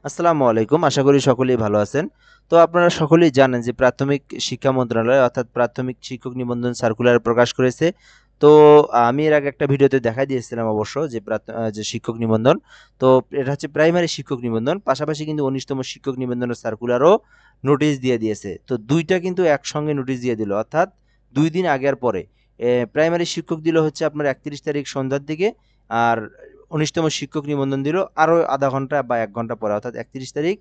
আসসালামু আলাইকুম। আশা করি সকলেই ভালো আছেন। তো আপনারা সকলেই জানেন যে প্রাথমিক শিক্ষা মন্ত্রণালয় অর্থাৎ প্রাথমিক শিক্ষক নিবন্ধন সার্কুলার প্রকাশ করেছে। তো আমি এর আগে একটা ভিডিওতে দেখাই দিয়েছিলাম অবশ্য যে যে শিক্ষক নিবন্ধন। তো এটা হচ্ছে প্রাইমারি শিক্ষক নিবন্ধন। পাশাপাশি কিন্তু ১৯তম শিক্ষক নিবন্ধনের সার্কুলারও নোটিশ দিয়ে দিয়েছে। তো ২ টা কিন্তু একসঙ্গে নোটিশ দিয়ে দিল। অর্থাৎ ২ দিন আগে আর পরে। প্রাইমারি শিক্ষক দিল হচ্ছে আপনার ৩১ তারিখ সন্ধ্যার দিকে। আর ১৯তম শিক্ষক নিবন্ধন দিল আরও আধা ঘন্টা বা ১ ঘন্টা পরে অর্থাৎ ৩১ তারিখ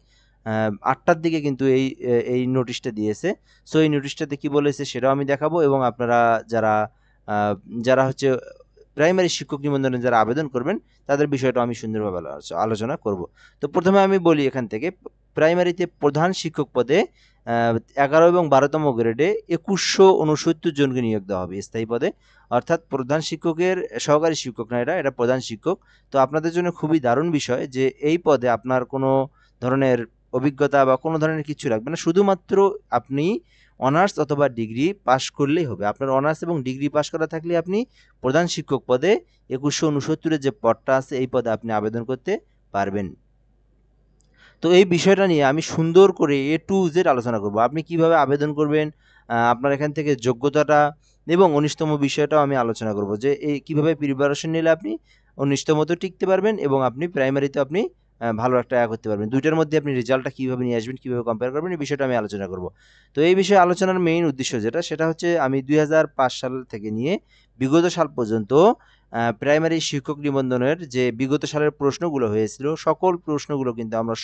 ৮টার দিকে কিন্তু এই নোটিশটা দিয়েছে। সো এই নোটিশটাতে কি বলেছে সেটাও আমি দেখাবো এবং আপনারা যারা আ যারা হচ্ছে প্রাইমারি শিক্ষক নিবন্ধনে যারা আবেদন করবেন তাদের বিষয়টাও আমি সুন্দরভাবে আলোচনা করব। তো ১ম এ আমি বলি এখান থেকে প্রাইমারিতে প্রধান শিক্ষক পদে ১১ এবং ১২তম গ্রেডে ২১৬৯ জনকে নিয়োগ দেওয়া হবে স্থায়ী পদে। অর্থাৎ প্রধান শিক্ষকের সহকারী শিক্ষক না এটা প্রধান শিক্ষক। তো আপনাদের জন্য খুবই দারুণ বিষয় যে এই পদে আপনার কোনো ধরনের অভিজ্ঞতা বা কোনো ধরনের কিছু লাগবে না। শুধুমাত্র আপনি অনার্স অথবা ডিগ্রি পাস করলেই হবে। আপনার অনার্স এবং ডিগ্রি পাস করা থাকলে আপনি প্রধান শিক্ষক পদে ২১৬৯ এর যে পদটা আছে এই পদে আপনি আবেদন করতে পারবেন। তো এই বিষয়টা নিয়ে আমি সুন্দর করে A to Z আলোচনা করব। আপনি কিভাবে আবেদন করবেন, আপনার এখান থেকে যোগ্যতাটা এবং ১৯তম বিষয়টাও আমি আলোচনা করব যে কিভাবে প্রিপারেশন নিলে আপনি ১৯তমতেও টিকতে পারবেন এবং আপনি প্রাইমারিতেও আপনি ভালো একটা করতে পারবেন। ২ টার মধ্যে আপনি রেজাল্টটা কিভাবে নিয়ে আসবেন, কিভাবে কম্পেয়ার করবেন এই বিষয়টা আমি আলোচনা করব। তো এই বিষয়ে আলোচনার মেইন উদ্দেশ্য যেটা সেটা হচ্ছে আমি ২০০৫ সাল থেকে নিয়ে বিগত সাল পর্যন্ত প্রাইমারি শিক্ষক নিবন্ধনের যে বিগত সালের প্রশ্নগুলো হয়েছিল সকল প্রশ্নগুলো কিন্তু আমরা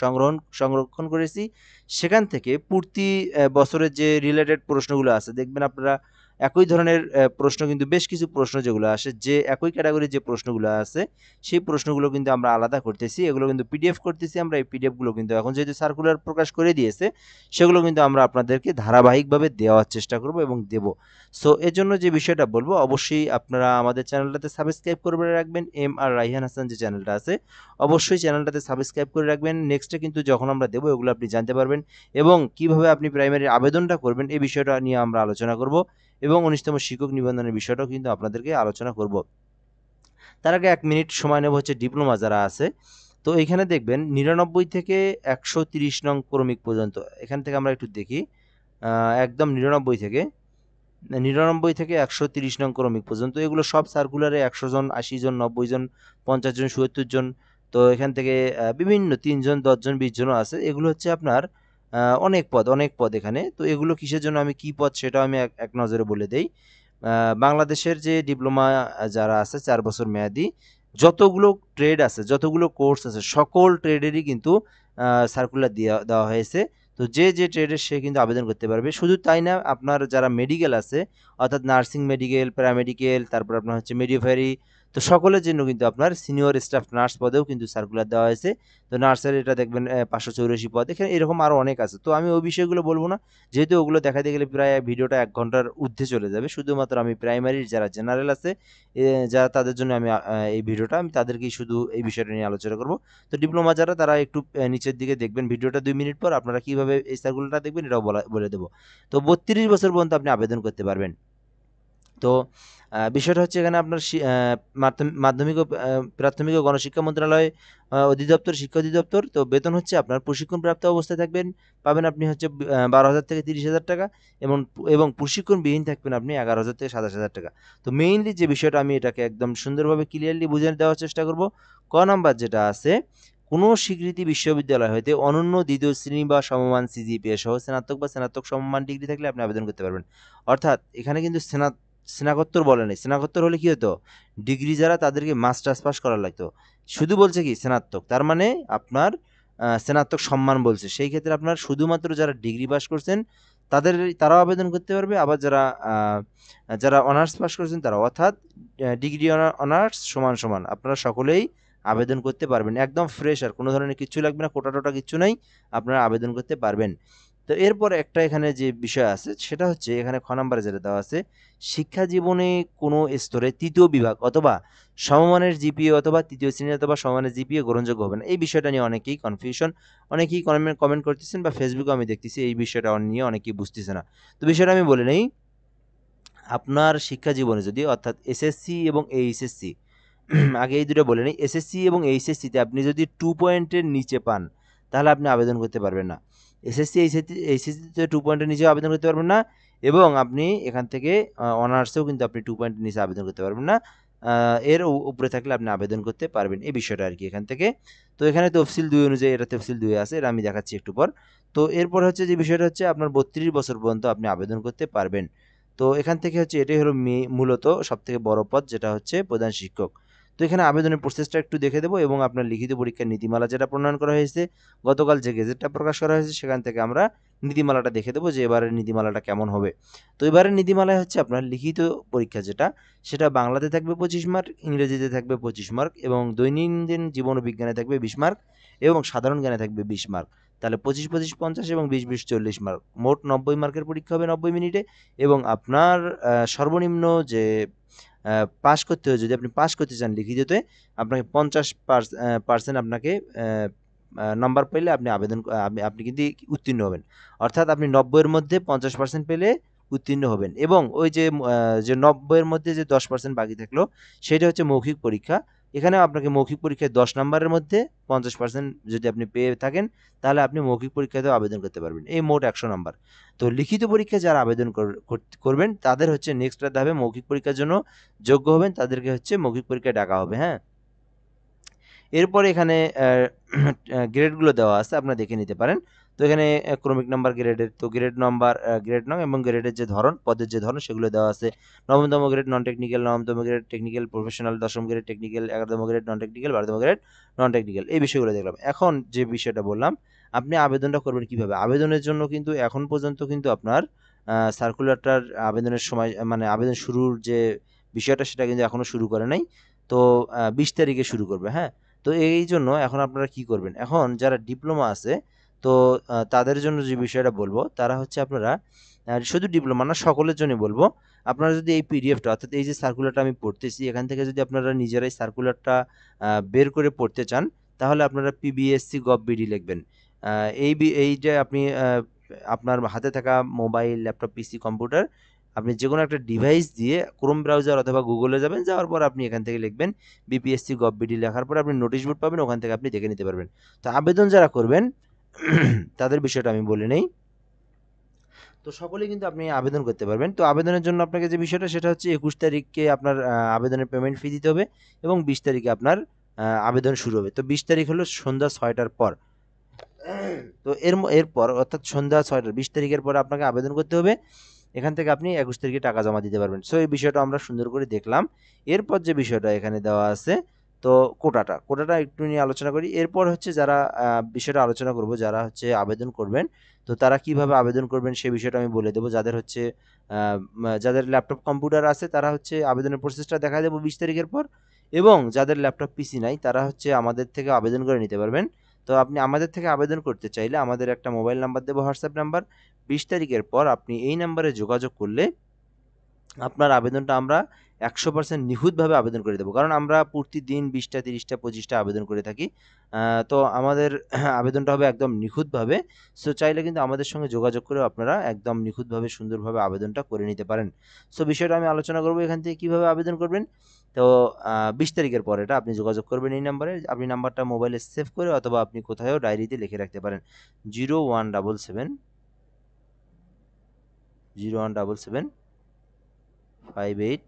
সংরক্ষণ করেছি। সেখান থেকে প্রতি বছরের যে রিলেটেড প্রশ্নগুলো আছে দেখবেন আপনারা একই ধরনের প্রশ্ন কিন্তু বেশ কিছু প্রশ্ন যেগুলো আসে যে একই ক্যাটাগরির যে প্রশ্নগুলো আছে সেই প্রশ্নগুলো কিন্তু আমরা আলাদা করতেছি। এগুলো কিন্তু পিডিএফ করতেছি আমরা। এই পিডিএফ গুলো কিন্তু এখন যেহেতু সার্কুলার প্রকাশ করে দিয়েছে সেগুলো কিন্তু আমরা আপনাদেরকে ধারাবাহিকভাবে দেওয়ার চেষ্টা করব এবং দেব। সো এজন্য যে বিষয়টা বলবো অবশ্যই আপনারা আমাদের চ্যানেলটাতে সাবস্ক্রাইব করে রাখবেন। আর রাইহান হাসান যে চ্যানেলটা আছে অবশ্যই চ্যানেলটাতে সাবস্ক্রাইব করে রাখবেন। নেক্সটে কিন্তু যখন আমরা দেবো এগুলো আপনি জানতে পারবেন এবং কিভাবে আপনি প্রাইমারির আবেদনটা করবেন এই বিষয়টা নিয়ে আমরা আলোচনা করব এবং ১৯তম শিক্ষক নিবন্ধনের বিষয়টাও কিন্তু আপনাদেরকে আলোচনা করব। তার আগে ১ মিনিট সময় নেব হচ্ছে ডিপ্লোমা যারা আছে। তো এইখানে দেখবেন ৯৯ থেকে ১৩০ নং ক্রমিক পর্যন্ত। এখান থেকে আমরা একটু দেখি। একদম ৯৯ থেকে ১৩০ নং ক্রমিক পর্যন্ত এগুলো সব সার্কুলারে ১০০ জন, ৮০ জন, ৯০ জন, ৫০ জন, ৭০ জন। তো এখান থেকে বিভিন্ন ৩ জন, ১০ জন, ২০ জনও আছে। এগুলো হচ্ছে আপনার অনেক পদ এখানে। তো এগুলো কিসের জন্য আমি কি পদ সেটাও আমি এক নজরে বলে দেই। বাংলাদেশের যে ডিপ্লোমা যারা আছে ৪ বছর মেয়াদি যতগুলো ট্রেড আছে, যতগুলো কোর্স আছে সকল ট্রেডেরই কিন্তু সার্কুলার দেওয়া হয়েছে। তো যে ট্রেডের সে কিন্তু আবেদন করতে পারবে। শুধু তাই না আপনার যারা মেডিকেল আছে অর্থাৎ নার্সিং মেডিকেল, প্যারামেডিকেল তারপর আপনার হচ্ছে মিডওয়াইফারি তো সকলের জন্য কিন্তু আপনার সিনিয়র স্টাফ নার্স পদেও কিন্তু সার্কুলার দেওয়া হয়েছে। তো নার্সের এটা দেখবেন ৫৮৪ পদ। এখানে এরকম আরও অনেক আছে। তো আমি ওই বিষয়গুলো বলব না। যেহেতু ওগুলো দেখাতে গেলে প্রায় ভিডিওটা ১ ঘন্টার ঊর্ধ্বে চলে যাবে। শুধুমাত্র আমি প্রাইমারির যারা জেনারেল আছে যারা তাদের জন্য আমি এই ভিডিওটা আমি তাদেরকেই শুধু এই বিষয়টা নিয়ে আলোচনা করব। তো ডিপ্লোমা যারা তারা একটু নিচের দিকে দেখবেন ভিডিওটা ২ মিনিট পর আপনারা কিভাবে এই সার্কুলারটা দেখবেন এটাও বলে দেব। তো ৩২ বছর পর্যন্ত আপনি আবেদন করতে পারবেন। তো বিষয়টা হচ্ছে এখানে আপনার মাধ্যমিক ও প্রাথমিক ও গণশিক্ষা মন্ত্রণালয় অধিদপ্তর, শিক্ষা অধিদপ্তর। তো বেতন হচ্ছে আপনার প্রশিক্ষণপ্রাপ্ত অবস্থায় পাবেন আপনি হচ্ছে ১২,০০০ থেকে ৩০,০০০ টাকা এবং প্রশিক্ষণবিহীন থাকবেন আপনি ১১,০০০ থেকে ২৭,০০০ টাকা। তো মেইনলি যে বিষয়টা আমি এটাকে একদম সুন্দরভাবে ক্লিয়ারলি বুঝিয়ে দেওয়ার চেষ্টা করব। ক নাম্বার যেটা আছে, কোনো স্বীকৃতি বিশ্ববিদ্যালয় হইতে অনন্য ২য় শ্রেণী বা সমমান সিজিপিএ সহ স্নাতক বা স্নাতক সমমান ডিগ্রি থাকলে আপনি আবেদন করতে পারবেন। অর্থাৎ এখানে কিন্তু স্নাতকোত্তর বলে নাই। স্নাতকোত্তর হলে কি হতো? ডিগ্রি যারা তাদেরকে মাস্টার্স পাস করা লাগতো। শুধু বলছে কি স্নাতক। তার মানে আপনার স্নাতক সম্মান বলছে। সেই ক্ষেত্রে আপনার শুধুমাত্র যারা ডিগ্রি পাস করছেন তারাও আবেদন করতে পারবে। আবার যারা অনার্স পাস করেছেন তারাও। অর্থাৎ ডিগ্রি অনার্স সমান। আপনারা সকলেই আবেদন করতে পারবেন। একদম ফ্রেশ আর কোনো ধরনের কিচ্ছু লাগবে না। কোটা-টোটা কিচ্ছু নাই। আপনারা আবেদন করতে পারবেন। তো এরপর একটা এখানে যে বিষয় আছে সেটা হচ্ছে এখানে খ নাম্বারে যেটা দেওয়া আছে, শিক্ষা জীবনে কোনো স্তরে ৩য় বিভাগ অথবা সমমানের জিপিএ অথবা ৩য় শ্রেণী অথবা সমমানের জিপিএ গ্রহণযোগ্য হবে না। এই বিষয়টা নিয়ে অনেকেই কনফিউশন, অনেকেই কমেন্ট করতেছেন বা ফেসবুকেও আমি দেখতেছি এই বিষয়টা নিয়ে অনেকেই বুঝতেছে না। তো বিষয়টা আমি বলে নেই, আপনার শিক্ষা জীবনে যদি অর্থাৎ এসএসসি এবং এইচএসসি আগে এই দুটো বলে নিই। এসএসসি এবং এইচএসসিতে আপনি যদি 2 পয়েন্টের নিচে পান তাহলে আপনি আবেদন করতে পারবেন না। এসএসসি এইচএসসিতে 2 পয়েন্টের নিচেও আবেদন করতে পারবেন না, এবং আপনি এখান থেকে অনার্সেও কিন্তু আপনি 2 পয়েন্টের নিচে আবেদন করতে পারবেন না। এর উপরে থাকলে আপনি আবেদন করতে পারবেন, এই বিষয়টা আর কি এখান থেকে। তো এখানে তফসিল 2 অনুযায়ী এটা তফসিল 2 আছে, এটা আমি দেখাচ্ছি একটু পর। তো এরপর হচ্ছে যে বিষয়টা হচ্ছে আপনার 32 বছর পর্যন্ত আপনি আবেদন করতে পারবেন। তো এখান থেকে হচ্ছে এটাই হলো মূলত সবথেকে বড় পদ, যেটা হচ্ছে প্রধান শিক্ষক। তো এখানে আবেদনের প্রসেসটা একটু দেখে দেবো, এবং আপনার লিখিত পরীক্ষার নীতিমালা যেটা প্রণয়ন করা হয়েছে, গতকাল যে গেজেটটা প্রকাশ করা হয়েছে সেখান থেকে আমরা নীতিমালাটা দেখে দেবো যে এবারের নীতিমালাটা কেমন হবে। তো এবারের নীতিমালায় হচ্ছে আপনার লিখিত পরীক্ষা যেটা, সেটা বাংলাতে থাকবে 25 মার্ক, ইংরেজিতে থাকবে 25 মার্ক, এবং দৈনন্দিন জীবন ও বিজ্ঞানে থাকবে 20 মার্ক, এবং সাধারণ জ্ঞানে থাকবে 20 মার্ক। তাহলে 25 25 50 এবং 20 20 40 মার্ক, মোট 90 মার্কের পরীক্ষা হবে 90 মিনিটে। এবং আপনার সর্বনিম্ন যে পাস করতে হয়, যদি আপনি পাস করতে চান লিখিততে, আপনাকে 50% আপনাকে নাম্বার পেলে আপনি আপনি কিন্তু উত্তীর্ণ হবেন। অর্থাৎ আপনি 90-এর মধ্যে 50% পেলে উত্তীর্ণ হবেন। এবং ওই যে যে 90-এর মধ্যে যে 10% বাকি থাকলো, সেটা হচ্ছে মৌখিক পরীক্ষা। এখানেও আপনাকে মৌখিক পরীক্ষায় 10 নাম্বারের মধ্যে 50% যদি আপনি পেয়ে থাকেন, তাহলে আপনি মৌখিক পরীক্ষাতেও আবেদন করতে পারবেন। এই মোট 100 নাম্বার। তো লিখিত পরীক্ষায় যারা আবেদন করবেন, তাদের হচ্ছে নেক্সট ধাপে মৌখিক পরীক্ষার জন্য যোগ্য হবেন, তাদেরকে হচ্ছে মৌখিক পরীক্ষায় ডাকা হবে। হ্যাঁ, এরপরে এখানে গ্রেডগুলো দেওয়া আছে, আপনারা দেখে নিতে পারেন। তো এখানে ক্রমিক নাম্বার গ্রেডের, তো গ্রেড নাম্বার, গ্রেড নাম এবং গ্রেডের যে ধরন, পদের যে ধরন, সেগুলো দেওয়া আছে। নবমতম গ্রেড নন টেকনিক্যাল, নবমতম গ্রেড টেকনিক্যাল প্রফেশনাল, 10ম গ্রেড টেকনিক্যাল, 11তম গ্রেড নন টেকনিক্যাল, 12তম গ্রেড নন টেকনিক্যাল, এই বিষয়গুলো দেখলাম। এখন যে বিষয়টা বললাম, আপনি আবেদনটা করবেন কিভাবে? আবেদনের জন্য কিন্তু এখন পর্যন্ত কিন্তু আপনার সার্কুলারটার আবেদনের সময়, মানে আবেদন শুরুর যে বিষয়টা, সেটা কিন্তু এখনো শুরু করে নাই। তো 20 তারিখে শুরু করবে। হ্যাঁ, তো এই জন্য এখন আপনারা কি করবেন? এখন যারা ডিপ্লোমা আছে, তো তাদের জন্য যে বিষয়টা বলবো, তারা হচ্ছে আপনারা শুধু ডিপ্লোমা না, সকলের জন্যই বলবো, আপনারা যদি এই পিডিএফটা, অর্থাৎ এই যে সার্কুলারটা আমি পড়তেছি, এখান থেকে যদি আপনারা নিজেরাই সার্কুলারটা বের করে পড়তে চান, তাহলে আপনারা পিবিএসসি গভ বিডি লিখবেন। এই যে আপনি আপনার হাতে থাকা মোবাইল, ল্যাপটপ, পিসি, কম্পিউটার, আপনি যেকোনো একটা ডিভাইস দিয়ে ক্রোম ব্রাউজার অথবা গুগলে যাবেন, যাওয়ার পর আপনি এখান থেকে লিখবেন বিপিএসসি গভ বিডি, লেখার পরে আপনি নোটিশ বোর্ড পাবেন, ওখান থেকে আপনি দেখে নিতে পারবেন। তো আবেদন যারা করবেন তাদের বিষয়টা আমি বলে নেই। তো সকলেই কিন্তু আপনি আবেদন করতে পারবেন। তো আবেদনের জন্য আপনাকে যে বিষয়টা, সেটা হচ্ছে 21 তারিখে আপনার আবেদনের পেমেন্ট ফি দিতে হবে, এবং 20 তারিখে আপনার আবেদন শুরু হবে। তো 20 তারিখ হলো সন্ধ্যা 6টার পর। তো এরপর অর্থাৎ সন্ধ্যা 6টা, 20 তারিখের পর আপনাকে আবেদন করতে হবে। এখান থেকে আপনি 21 তারিখে টাকা জমা দিতে পারবেন। সো এই বিষয়টা আমরা সুন্দর করে দেখলাম। এরপর যে বিষয়টা এখানে দেওয়া আছে, তো কোটাটা একটু নিয়ে আলোচনা করি। এরপর হচ্ছে যারা বিষয়টা আলোচনা করব, যারা হচ্ছে আবেদন করবেন, তো তারা কিভাবে আবেদন করবেন সে বিষয়টা আমি বলে দেবো। যাদের ল্যাপটপ কম্পিউটার আছে, তারা হচ্ছে আবেদনের প্রসেসটা দেখা দেবো 20 তারিখের পর, এবং যাদের ল্যাপটপ পিসি নাই, তারা হচ্ছে আমাদের থেকে আবেদন করে নিতে পারবেন। তো আপনি আমাদের থেকে আবেদন করতে চাইলে আমাদের একটা মোবাইল নাম্বার দেবো, হোয়াটসঅ্যাপ নাম্বার। 20 তারিখের পর আপনি এই নাম্বারে যোগাযোগ করলে আপনার আবেদনটা আমরা 100% নিখুঁতভাবে আবেদন করে দেবো। কারণ আমরা প্রতিদিন 20টা, 30টা, 25টা আবেদন করে থাকি। তো আমাদের আবেদনটা হবে একদম নিখুঁতভাবে। সো চাইলে কিন্তু আমাদের সঙ্গে যোগাযোগ করেও আপনারা একদম নিখুঁতভাবে, সুন্দরভাবে আবেদনটা করে নিতে পারেন। সো বিষয়টা আমি আলোচনা করব এখান থেকে কিভাবে আবেদন করবেন। তো 20 তারিখের পর এটা আপনি যোগাযোগ করবেন এই নাম্বারে। আপনি নাম্বারটা মোবাইলে সেভ করে, অথবা আপনি কোথাও ডায়েরিতে লিখে রাখতে পারেন। 0177 0177 58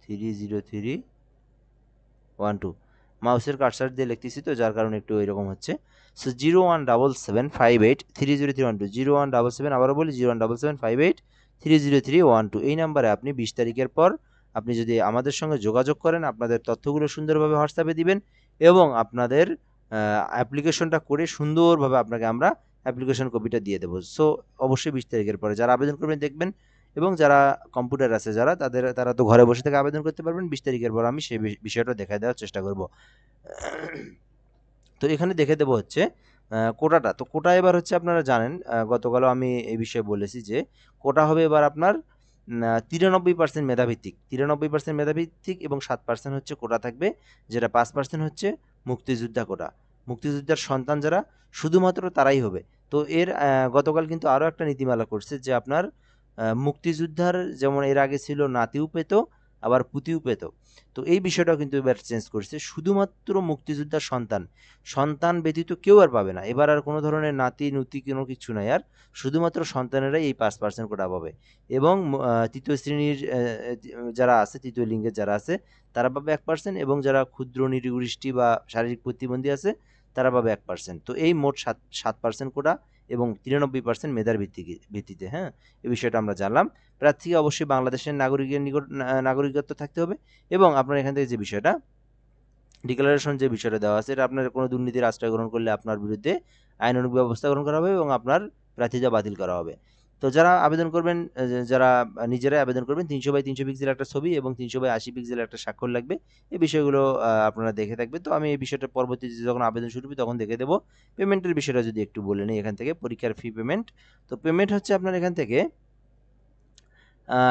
30312। মাউসের কার্সার দিয়ে লিখতেছি, তো যার কারণে একটু এরকম হচ্ছে। সো 017758303112, 0177, আবারও বলি 017758303112। এই নাম্বারে আপনি 20 তারিখের পর আপনি যদি আমাদের সঙ্গে যোগাযোগ করেন, আপনাদের তথ্যগুলো সুন্দরভাবে হোয়াটসঅ্যাপে দিবেন, এবং আপনাদের অ্যাপ্লিকেশনটা করে সুন্দরভাবে আপনাকে আমরা অ্যাপ্লিকেশন কপিটা দিয়ে দেবো। সো অবশ্যই 20 তারিখের পরে যারা আবেদন করবেন দেখবেন, এবং যারা কম্পিউটার আছে, তারা তো ঘরে বসে থেকে আবেদন করতে পারবেন। 20 তারিখের পর আমি সেই বিষয়টা দেখায় দেওয়ার চেষ্টা করব। তো এখানে দেখে দেবো হচ্ছে কোটাটা। তো কোটা এবার হচ্ছে আপনারা জানেন, গতকালও আমি এই বিষয়ে বলেছি যে কোটা হবে এবার আপনার 93% মেধাভিত্তিক, 93% মেধাভিত্তিক, এবং 7% হচ্ছে কোটা থাকবে, যেটা 5% হচ্ছে মুক্তিযোদ্ধা কোটা। মুক্তিযোদ্ধার সন্তান যারা, শুধুমাত্র তারাই হবে। তো গতকাল কিন্তু আরও একটা নীতিমালা করছে, যে আপনার মুক্তিযোদ্ধার যেমন এর আগে ছিল নাতিও পেত, আবার পুতিও পেত। তো এই বিষয়টাও কিন্তু এবার চেঞ্জ করছে, শুধুমাত্র মুক্তিযোদ্ধার সন্তান ব্যতীত কেউ আর পাবে না। এবার আর কোনো ধরনের নাতি নুতি কোনো কিছু নাই, আর শুধুমাত্র সন্তানেরাই এই 5% কোটা পাবে। এবং তৃতীয় শ্রেণীর যারা আছে, তৃতীয় লিঙ্গের যারা আছে তারা পাবে 1%, এবং যারা ক্ষুদ্র নৃগোষ্ঠী বা শারীরিক প্রতিবন্ধী আছে তারা পাবে 1%। তো এই মোট 7% কোটা এবং 93% মেধার ভিত্তিতে। হ্যাঁ, এই বিষয়টা আমরা জানলাম। প্রার্থীকে অবশ্যই বাংলাদেশের নাগরিকত্ব থাকতে হবে, এবং আপনার এখান থেকে যে বিষয়টা ডিক্লারেশন যে বিষয়টা দেওয়া আছে, এটা আপনার কোনো দুর্নীতির আশ্রয় গ্রহণ করলে আপনার বিরুদ্ধে আইনানুগ ব্যবস্থা গ্রহণ করা হবে এবং আপনার প্রার্থিতা বাতিল করা হবে। তো যারা আবেদন করবেন, যারা নিজেরাই আবেদন করবেন, 300x300 পিক্সেল একটা ছবি এবং 300x80 পিক্সেল একটা স্বাক্ষর লাগবে। এই বিষয়গুলো আপনারা দেখে থাকবেন। তো আমি এই বিষয়টা পরবর্তীতে যখন আবেদন শুরু হবে তখন দেখে দেবো। পেমেন্টের বিষয়টা যদি একটু বলে নিই এখান থেকে, পরীক্ষার ফি পেমেন্ট। তো পেমেন্ট হচ্ছে আপনার এখান থেকে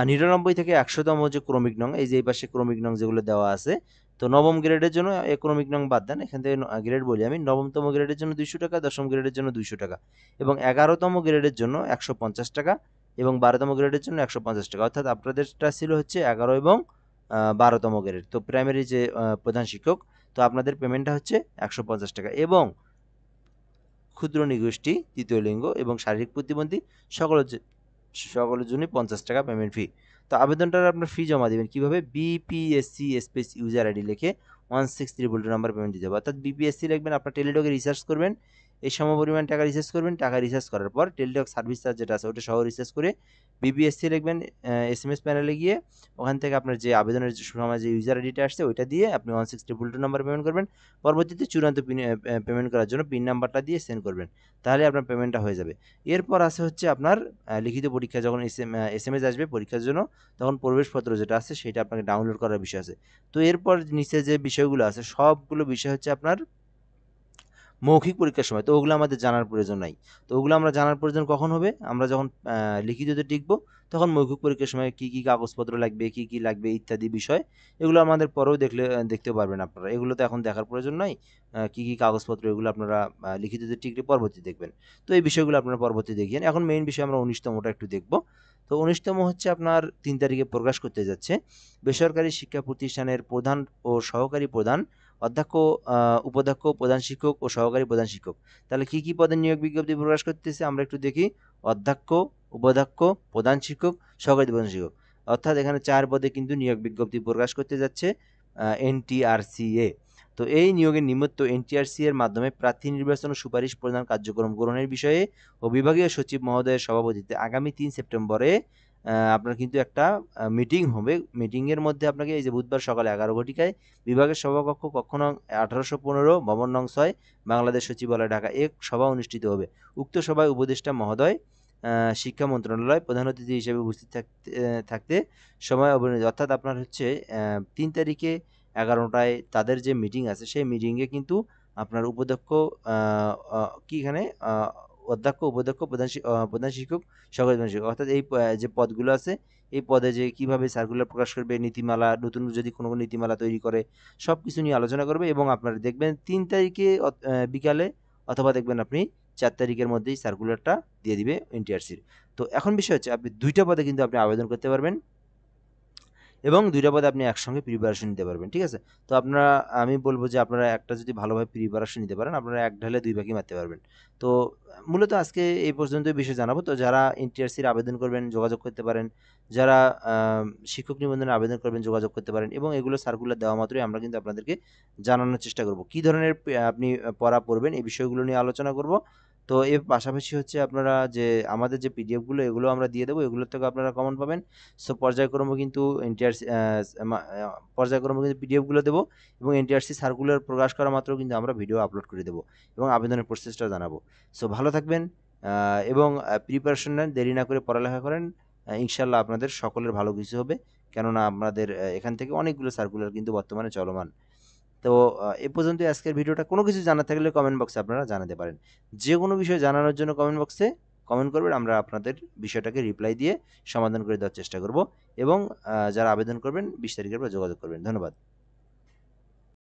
99 থেকে 100তম যে ক্রমিক নং, এই যে এই পাশে ক্রমিক নং যেগুলো দেওয়া আছে, তো নবম গ্রেডের জন্য ক্রমিক নং বাদ দেন, এখান থেকে গ্রেড বলি আমি। নবমতম গ্রেডের জন্য 200 টাকা, দশম গ্রেডের জন্য 200 টাকা, এবং 11তম গ্রেডের জন্য 150 টাকা, এবং 12তম গ্রেডের জন্য 150 টাকা। অর্থাৎ আপনাদেরটা ছিল হচ্ছে 11 এবং 12তম গ্রেড, তো প্রাইমারি যে প্রধান শিক্ষক, তো আপনাদের পেমেন্টটা হচ্ছে 150 টাকা। এবং ক্ষুদ্র নৃগোষ্ঠী, তৃতীয় লিঙ্গ এবং শারীরিক প্রতিবন্ধী সকলের জন্যই 50 টাকা পেমেন্ট ফি। তো আবেদনটার আপনার ফি জমা দেবেন কীভাবে? বিপিএসসি স্পেস ইউজার আইডি লিখে 16322 নাম্বার পেমেন্ট দিতে হবে। অর্থাৎ বিপিএসসি লিখবেন, আপনার টেলিটকে রিসার্চ করবেন, এই সমপরিমাণ টাকা রিসার্চ করবেন, টাকা রিসার্চ করার পর টেলিটক সার্ভিস চার্জ যেটা আছে ওটা সহ রিসার্চ করে বিপিএসসি লিখবেন, SMS প্যানেলে গিয়ে ওখান থেকে আপনার যে আবেদনের সময় যে ইউজার আইডিটা আসছে ওইটা দিয়ে আপনি 16322 নাম্বার পেমেন্ট করবেন। পরবর্তীতে চূড়ান্ত পেমেন্ট করার জন্য পিন নাম্বারটা দিয়ে সেন্ড করবেন, তাহলে আপনার পেমেন্টটা হয়ে যাবে। এরপর আছে হচ্ছে আপনার লিখিত পরীক্ষা, যখন SMS আসবে পরীক্ষার জন্য, তখন প্রবেশপত্র যেটা আছে সেটা আপনাকে ডাউনলোড করার বিষয় আছে। তো এরপর নিচে যে বিষয়গুলো আছে সবগুলো বিষয় হচ্ছে আপনার মৌখিক পরীক্ষার সময়, তো ওগুলো আমাদের জানার প্রয়োজন নাই। তো ওগুলো আমরা জানার প্রয়োজন কখন হবে? আমরা যখন লিখিততে টিকবো, তখন মৌখিক পরীক্ষার সময় কী কী কাগজপত্র লাগবে, কী কী লাগবে ইত্যাদি বিষয়, এগুলো আমাদের পরেও দেখতে পারবেন আপনারা। এগুলো তো এখন দেখার প্রয়োজন নাই, কী কী কাগজপত্র, এগুলো আপনারা লিখিততে টিকলে পরবর্তী দেখবেন। তো এই বিষয়গুলো আপনারা পরবর্তী দেখিয়েন। এখন মেইন বিষয় আমরা 19তমটা একটু দেখব। তো 19তম হচ্ছে আপনার 3 তারিখে প্রকাশ করতে যাচ্ছে। বেসরকারি শিক্ষা প্রতিষ্ঠানের প্রধান ও সহকারী প্রধান, অধ্যক্ষ, উপাধ্যক্ষ, প্রধান শিক্ষক ও সহকারী প্রধান শিক্ষক। তাহলে কি কি পদে নিয়োগ বিজ্ঞপ্তি প্রকাশ করতেছে আমরা একটু দেখি। অধ্যক্ষ, উপাধ্যক্ষ, প্রধান শিক্ষক, সহকারী প্রধান শিক্ষক। অর্থাৎ এখানে 4 পদে কিন্তু নিয়োগ বিজ্ঞপ্তি প্রকাশ করতে যাচ্ছে NTRCA। তো এই নিয়োগের নিমিত্ত NTRCA এর মাধ্যমে প্রার্থী নির্বাচন ও সুপারিশ প্রদান কার্যক্রম গ্রহণের বিষয়ে ও বিভাগীয় সচিব মহোদয়ের সভাপতিত্বে আগামী 3 সেপ্টেম্বরে আপনার কিন্তু একটা মিটিং হবে। মিটিংয়ের মধ্যে আপনাকে এই যে বুধবার সকালে 11 ঘটিকায় বিভাগের সভাকক্ষ, কক্ষ নং 1815, ভবন নং 6, বাংলাদেশ সচিবালয়, ঢাকা, এক সভা অনুষ্ঠিত হবে। উক্ত সভায় উপদেষ্টা মহোদয়, শিক্ষা মন্ত্রণালয় প্রধান অতিথি হিসেবে উপস্থিত থাকতে সময় অবনীত। অর্থাৎ আপনার হচ্ছে 3 তারিখে 11টায় তাদের যে মিটিং আছে সেই মিটিংয়ে কিন্তু আপনার উপাধ্যক্ষ, কি এখানে অধ্যক্ষ, উপাধ্যক্ষ, প্রধান শিক্ষক, সহকারী প্রধান শিক্ষক, অর্থাৎ এই যে পদগুলো আছে এই পদে যে কিভাবে সার্কুলার প্রকাশ করবে, নীতিমালা, নতুন যদি কোনো নীতিমালা তৈরি করে, সব কিছু নিয়ে আলোচনা করবে। এবং আপনারা দেখবেন 3 তারিখে বিকালে, অথবা দেখবেন আপনি 4 তারিখের মধ্যেই সার্কুলারটা দিয়ে দিবে NTRCর। তো এখন বিষয় হচ্ছে আপনি 2টা পদে কিন্তু আপনি আবেদন করতে পারবেন, এবং 2টা পদে আপনি একসঙ্গে প্রিপারেশন নিতে পারবেন। ঠিক আছে? তো আমি বলব যে আপনারা একটা যদি ভালোভাবে প্রিপারেশন নিতে পারেন, আপনারা এক ঢালে 2 পাখি মারতে পারবেন। তো মূলত আজকে এই পর্যন্তই বিষয় জানাবো। তো যারা NTRCর আবেদন করবেন যোগাযোগ করতে পারেন, যারা শিক্ষক নিবন্ধনের আবেদন করবেন যোগাযোগ করতে পারেন, এবং এগুলো সার্কুলার দেওয়া মাত্রই আমরা কিন্তু আপনাদেরকে জানানোর চেষ্টা করব। কী ধরনের আপনি পড়া পড়বেন এই বিষয়গুলো নিয়ে আলোচনা করব। তো এর পাশাপাশি হচ্ছে আপনারা যে আমাদের যে পিডিএফগুলো এগুলো আমরা দিয়ে দেবো, এগুলোর থেকে আপনারা কমন পাবেন। সো পর্যায়ক্রমে কিন্তু পর্যায়ক্রমে কিন্তু পিডিএফগুলো দেবো, এবং NTRC সার্কুলার প্রকাশ করা মাত্র কিন্তু আমরা ভিডিও আপলোড করে দেবো এবং আবেদনের প্রসেসটা জানাবো। সো ভালো থাকবেন, এবং প্রিপারেশন নেন, দেরি না করে পড়ালেখা করেন। ইনশাল্লাহ আপনাদের সকলের ভালো কিছু হবে, কেননা আপনাদের এখান থেকে অনেকগুলো সার্কুলার কিন্তু বর্তমানে চলমান। তো এ পর্যন্তই আজকের ভিডিওটা। কোনো কিছু জানার থাকলে কমেন্ট বক্সে আপনারা জানাতে পারেন। যে কোনো বিষয় জানানোর জন্য কমেন্ট বক্সে কমেন্ট করবেন, আমরা আপনাদের বিষয়টাকে রিপ্লাই দিয়ে সমাধান করে দেওয়ার চেষ্টা করব। এবং যারা আবেদন করবেন 20 তারিখের পর যোগাযোগ করবেন। ধন্যবাদ।